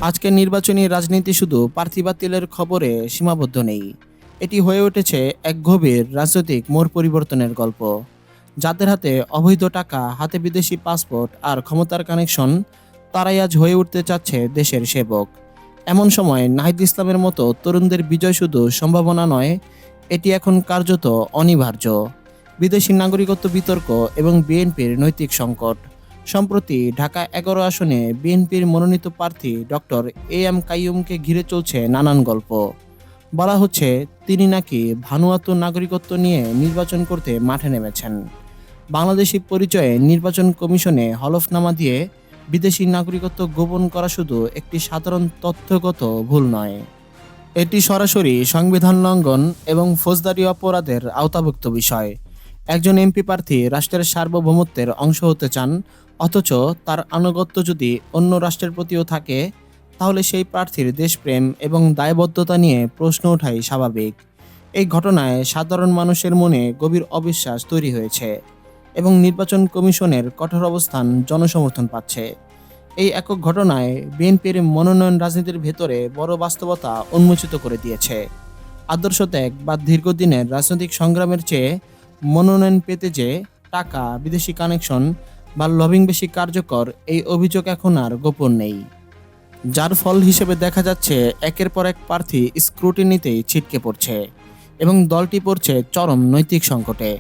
আজকের নির্বাচনী রাজনীতি শুধু প্রার্থী বাতিলের খবরে সীমাবদ্ধ নেই। এটি হয়ে উঠেছে এক গভীর রাজনৈতিক মোড় পরিবর্তনের গল্প। যাদের হাতে অবৈধ টাকা, হাতে বিদেশি পাসপোর্ট আর ক্ষমতার কানেকশন, তারাই আজ হয়ে উঠতে চাচ্ছে দেশের সেবক। এমন সময় নাহিদ ইসলামের মতো তরুণদের বিজয় শুধু সম্ভাবনা নয়, এটি এখন কার্যত অনিবার্য। বিদেশি নাগরিকত্ব বিতর্ক এবং বিএনপির নৈতিক সংকট। সম্প্রতি ঢাকা ১১ আসনে বিএনপির মনোনীত প্রার্থী ডক্টর এ.এম. কাইয়ুমকে ঘিরে চলছে নানান গল্প। বলা হচ্ছে তিনি নাকি ভানুয়াতু নাগরিকত্ব নিয়ে নির্বাচন করতে মাঠে নেমেছেন। বাংলাদেশি পরিচয়ে নির্বাচন কমিশনে হলফনামা দিয়ে বিদেশি নাগরিকত্ব গোপন করা শুধু একটি সাধারণ তথ্যগত ভুল নয়, এটি সরাসরি সংবিধান লঙ্ঘন এবং ফৌজদারি অপরাধের আওতাভুক্ত বিষয়। একজন এমপি প্রার্থী রাষ্ট্রের সার্বভৌমত্বের অংশ হতে চান, অথচ তার আনুগত্য যদি অন্য রাষ্ট্রের প্রতিও থাকে, তাহলে সেই প্রার্থীর দেশপ্রেম এবং দায়বদ্ধতা নিয়ে প্রশ্ন ওঠাই স্বাভাবিক। এই ঘটনায় সাধারণ মানুষের মনে গভীর অবিশ্বাস তৈরি হয়েছে এবং নির্বাচন কমিশনের কঠোর অবস্থান জনসমর্থন পাচ্ছে। এই একক ঘটনায় বিএনপির মনোনয়ন রাজনীতির ভেতরে বড় বাস্তবতা উন্মোচিত করে দিয়েছে। আদর্শ ত্যাগ বা দীর্ঘদিনের রাজনৈতিক সংগ্রামের চেয়ে মনোনয়ন পেতে যে টাকা, বিদেশি কানেকশন বা লবিং বেশি কার্যকর, এই অভিযোগ এখন আর গোপন নেই। যার ফল হিসেবে দেখা যাচ্ছে একের পর এক প্রার্থী স্ক্রুটিনিতেই ছিটকে পড়ছে এবং দলটি পড়ছে চরম নৈতিক সংকটে।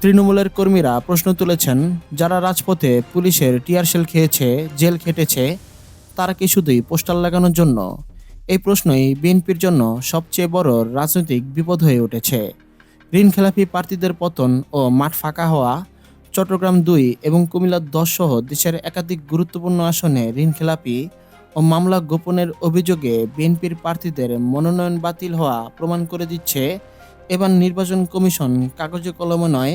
তৃণমূলের কর্মীরা প্রশ্ন তুলেছেন, যারা রাজপথে পুলিশের টিয়ারশেল খেয়েছে, জেল খেটেছে, তারা কি শুধুই পোস্টার লাগানোর জন্য? এই প্রশ্নই বিএনপির জন্য সবচেয়ে বড় রাজনৈতিক বিপদ হয়ে উঠেছে। ঋণখেলাপি প্রার্থীদের পতন ও মাঠ ফাঁকা হওয়া, চট্টগ্রাম ২ এবং কুমিল্লা ১০ সহ দেশের একাধিক গুরুত্বপূর্ণ আসনে ঋণখেলাপি ও মামলা গোপনের অভিযোগে বিএনপির প্রার্থীদের মনোনয়ন বাতিল হওয়া প্রমাণ করে দিচ্ছে, এবার নির্বাচন কমিশন কাগজে কলমে নয়,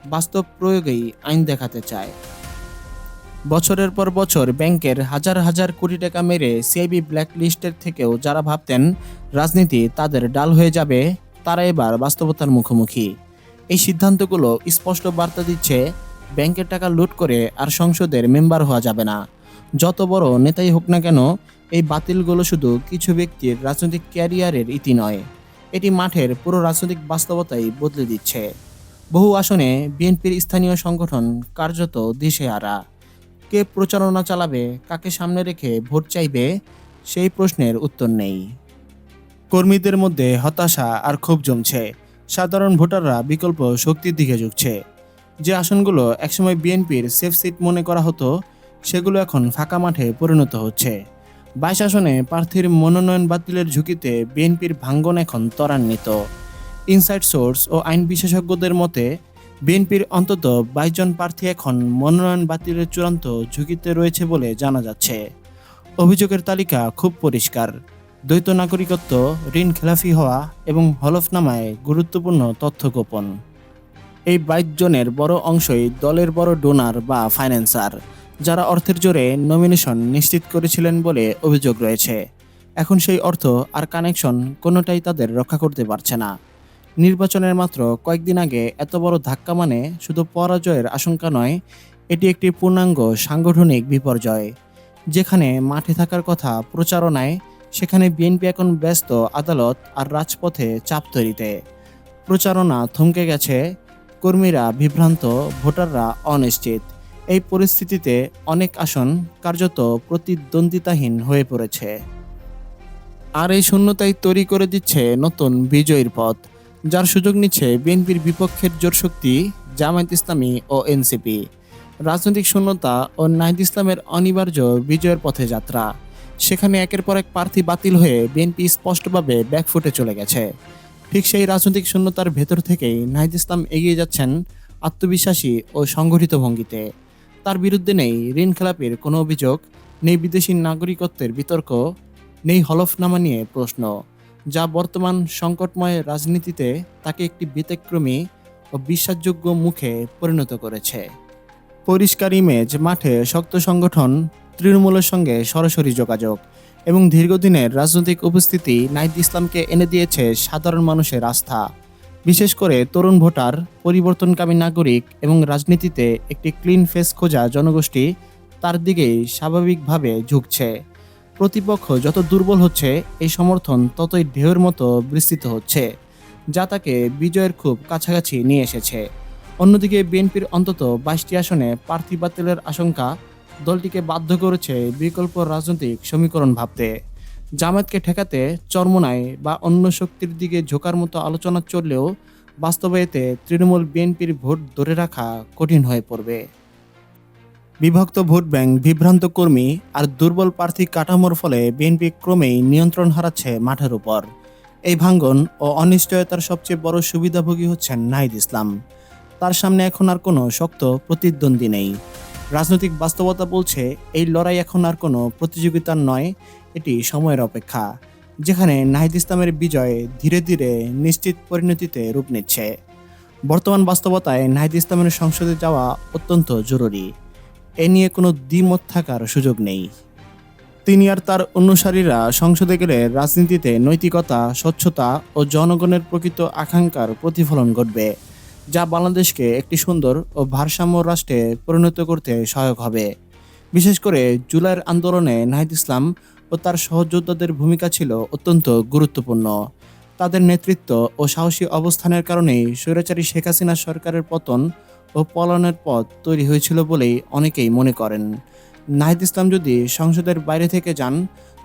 বাস্তব প্রয়োগেই আইন দেখাতে চায়। বছরের পর বছর ব্যাংকের হাজার হাজার কোটি টাকা মেরে সিআইবি ব্ল্যাকলিস্টের থেকেও যারা ভাবতেন রাজনীতি তাদের ডাল হয়ে যাবে, তারা এবার বাস্তবতার মুখোমুখি। এই সিদ্ধান্তগুলো স্পষ্ট বার্তা দিচ্ছে, ব্যাংকের টাকা লুট করে আর সংসদের মেম্বার হওয়া যাবে না। যত বড় নেতাই হোক না কেন, এই বাতিলগুলো শুধু কিছু ব্যক্তির রাজনৈতিক ক্যারিয়ারের ইতি নয়, এটি মাঠের পুরো রাজনৈতিক বাস্তবতাই বদলে দিচ্ছে। বহু আসনে বিএনপির স্থানীয় সংগঠন কার্যত দিশেহারা। কে প্রচারণা চালাবে, কাকে সামনে রেখে ভোট চাইবে, সেই প্রশ্নের উত্তর নেই। কর্মীদের মধ্যে হতাশা আর ক্ষোভ জমছে। সাধারণ ভোটাররা বিকল্প শক্তির দিকে ঝুঁকছে। যে আসনগুলো একসময় বিএনপির সেফ সিট মনে করা হতো, সেগুলো এখন ফাঁকা মাঠে পরিণত হচ্ছে। ২২ আসনে প্রার্থীর মনোনয়ন বাতিলের ঝুঁকিতে বিএনপির ভাঙ্গন এখন ত্বরান্বিত। ইনসাইড সোর্স ও আইন বিশেষজ্ঞদের মতে বিএনপির অন্তত ২২ জন প্রার্থী এখন মনোনয়ন বাতিলের চূড়ান্ত ঝুঁকিতে রয়েছে বলে জানা যাচ্ছে। অভিযোগের তালিকা খুব পরিষ্কার: দ্বৈত নাগরিকত্ব, ঋণ খেলাফি হওয়া এবং হলফনামায় গুরুত্বপূর্ণ তথ্য গোপন। এই ২২ জনের বড় অংশই দলের বড় ডোনার বা ফাইন্যান্সার, যারা অর্থের জোরে নমিনেশন নিশ্চিত করেছিলেন বলে অভিযোগ রয়েছে। এখন সেই অর্থ আর কানেকশন কোনোটাই তাদের রক্ষা করতে পারছে না। নির্বাচনের মাত্র কয়েকদিন আগে এত বড় ধাক্কা মানে শুধু পরাজয়ের আশঙ্কা নয়, এটি একটি পূর্ণাঙ্গ সাংগঠনিক বিপর্যয়। যেখানে মাঠে থাকার কথা প্রচারণায়, সেখানে বিএনপি এখন ব্যস্ত আদালত আর রাজপথে চাপ তৈরিতে। প্রচারণা থমকে গেছে, কর্মীরা বিভ্রান্ত, ভোটাররা অনিশ্চিত। এই পরিস্থিতিতে অনেক আসন কার্যত প্রতিদ্বন্দ্বিতাহীন হয়ে পড়েছে। আর এই শূন্যতাই তৈরি করে দিচ্ছে নতুন বিজয়ীর পথ, যার সুযোগ নিচ্ছে বিএনপির বিপক্ষের জোরশক্তি জামায়াত ইসলামী ও এনসিপি। রাজনৈতিক শূন্যতা ও নাহিদ ইসলামের অনিবার্য বিজয়ের পথে যাত্রা। সেখানে একের পর এক প্রার্থী বাতিল হয়ে বিএনপি স্পষ্টভাবে ব্যাকফুটে চলে গেছে। ঠিক সেই রাজনৈতিক শূন্যতার ভেতর থেকেই নাহিদ ইসলাম এগিয়ে যাচ্ছেন আত্মবিশ্বাসী ও সংগঠিত ভঙ্গিতে। তার বিরুদ্ধে নেই ঋণ খেলাপির কোনো অভিযোগ, নেই বিদেশি নাগরিকত্বের বিতর্ক, নেই হলফনামা নিয়ে প্রশ্ন, যা বর্তমান সংকটময় রাজনীতিতে তাকে একটি ব্যতিক্রমী ও বিশ্বাসযোগ্য মুখে পরিণত করেছে। পরিষ্কার ইমেজ, মাঠে শক্ত সংগঠন, তৃণমূলের সঙ্গে সরাসরি যোগাযোগ এবং দীর্ঘদিনের রাজনৈতিক উপস্থিতি নাহিদ ইসলামকে এনে দিয়েছে সাধারণ মানুষের আস্থা। বিশেষ করে তরুণ ভোটার, পরিবর্তনকামী নাগরিক এবং রাজনীতিতে একটি ক্লিন ফেস খোঁজা জনগোষ্ঠী তার দিকেই স্বাভাবিকভাবে ঝুঁকছে। প্রতিপক্ষ যত দুর্বল হচ্ছে এই সমর্থন ততই ঢেউয়ের মতো বিস্তৃত হচ্ছে, যা তাকে বিজয়ের খুব কাছাকাছি নিয়ে এসেছে। অন্যদিকে বিএনপির অন্তত 22টি আসনে প্রার্থী বাতিলের আশঙ্কা দলটিকে বাধ্য করেছে বিকল্প রাজনৈতিক সমীকরণ ভাবতে। জামায়াতকে ঠেকাতে চরমোনাই বা অন্য শক্তির দিকে ঝোঁকার মতো আলোচনা চললেও বাস্তবে এতে তৃণমূল বিএনপির ভোট ধরে রাখা কঠিন হয়ে পড়বে। বিভক্ত ভোট ব্যাংক, বিভ্রান্ত কর্মী আর দুর্বল প্রার্থী কাঠামোর ফলে বিএনপি ক্রমেই নিয়ন্ত্রণ হারাচ্ছে মাঠের উপর। এই ভাঙ্গন ও অনিশ্চয়তার সবচেয়ে বড় সুবিধাভোগী হচ্ছেন নাহিদ ইসলাম। তার সামনে এখন আর কোনো শক্ত প্রতিদ্বন্দ্বী নেই। রাজনৈতিক বাস্তবতা বলছে এই লড়াই এখন আর কোনো প্রতিযোগিতার নয়, এটি সময়ের অপেক্ষা, যেখানে নাহিদ ইসলামের বিজয় ধীরে ধীরে নিশ্চিত পরিণতিতে রূপ নিচ্ছে। বর্তমান বাস্তবতায় নাহিদ ইসলামের সংসদে যাওয়া অত্যন্ত জরুরি, এ নিয়ে কোনো দ্বিমত থাকার সুযোগ নেই। তিনি আর তার অনুসারীরা সংসদে গেলে রাজনীতিতে নৈতিকতা, স্বচ্ছতা ও জনগণের প্রকৃত আকাঙ্ক্ষার প্রতিফলন ঘটবে, যা বাংলাদেশকে একটি সুন্দর ও ভারসাম্য রাষ্ট্রে পরিণত করতে সহায়ক হবে। বিশেষ করে জুলাইয়ের আন্দোলনে নাহিদ ইসলাম ও তার সহযোদ্ধাদের ভূমিকা ছিল অত্যন্ত গুরুত্বপূর্ণ। তাদের নেতৃত্ব ও সাহসী অবস্থানের কারণেই স্বৈরাচারী শেখ হাসিনা সরকারের পতন ও পলায়নের পথ তৈরি হয়েছিল বলেই অনেকেই মনে করেন। নাহিদ ইসলাম যদি সংসদের বাইরে থেকে যান,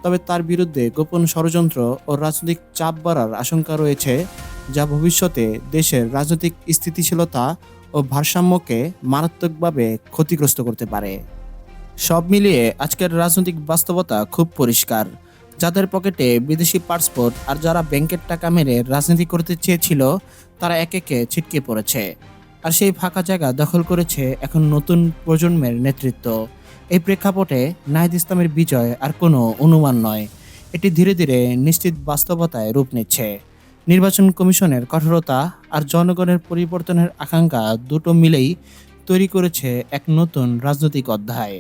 তবে তার বিরুদ্ধে গোপন ষড়যন্ত্র ও রাজনৈতিক চাপ বাড়ার আশঙ্কা রয়েছে, যা ভবিষ্যতে দেশের রাজনৈতিক স্থিতিশীলতা ও ভারসাম্যকে মারাত্মকভাবে ক্ষতিগ্রস্ত করতে পারে। সব মিলিয়ে আজকের রাজনৈতিক বাস্তবতা খুব পরিষ্কার। যাদের পকেটে বিদেশি পাসপোর্ট আর যারা ব্যাংকের টাকা মেরে রাজনীতি করতে চেয়েছিল, তারা একে একে ছিটকে পড়েছে। আর সেই ফাঁকা জায়গা দখল করেছে এখন নতুন প্রজন্মের নেতৃত্ব। এই প্রেক্ষাপটে নাহিদ ইসলামের বিজয় আর কোনো অনুমান নয়, এটি ধীরে ধীরে নিশ্চিত বাস্তবতায় রূপ নিচ্ছে। নির্বাচন কমিশনের কঠোরতা আর জনগণের পরিবর্তনের আকাঙ্ক্ষা দুটো মিলেই তৈরি করেছে এক নতুন রাজনৈতিক অধ্যায়।